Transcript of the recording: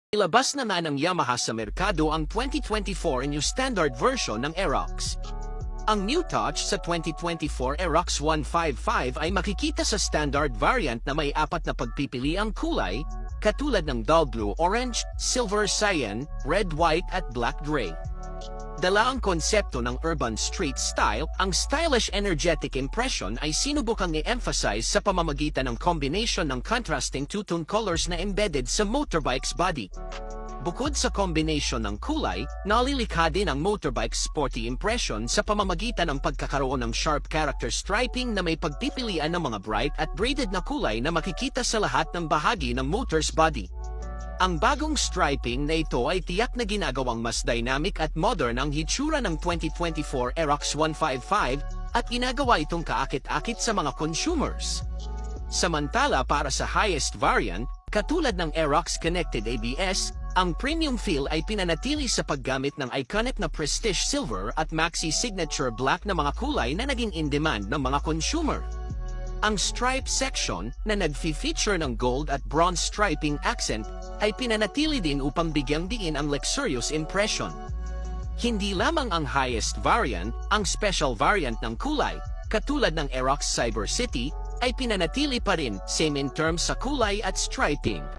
Ilabas naman ng Yamaha sa merkado ang 2024 New Standard version ng Aerox. Ang new touch sa 2024 Aerox 155 ay makikita sa standard variant na may 4 na pagpipiliang kulay, katulad ng dull blue, orange, silver cyan, red, white at black gray. Dala ang konsepto ng urban street style, ang stylish energetic impression ay sinubukang i-emphasize sa pamamagitan ng combination ng contrasting two-tone colors na embedded sa motorbike's body. Bukod sa combination ng kulay, nalilikha din ang motorbike's sporty impression sa pamamagitan ng pagkakaroon ng sharp character striping na may pagpipilian ng mga bright at braided na kulay na makikita sa lahat ng bahagi ng motor's body. Ang bagong striping na ito ay tiyak na ginagawang mas dynamic at modern ang hitsura ng 2024 Aerox 155 at ginagawa itong kaakit-akit sa mga consumers. Samantala para sa highest variant, katulad ng Aerox Connected ABS, ang premium feel ay pinanatili sa paggamit ng iconic na Prestige Silver at Maxi Signature Black na mga kulay na naging in-demand ng mga consumer. Ang stripe section na nag-feature ng gold at bronze striping accent ay pinanatili din upang bigyang diin ang luxurious impression. Hindi lamang ang highest variant, ang special variant ng kulay, katulad ng Aerox Cyber City, ay pinanatili pa rin same in terms sa kulay at striping.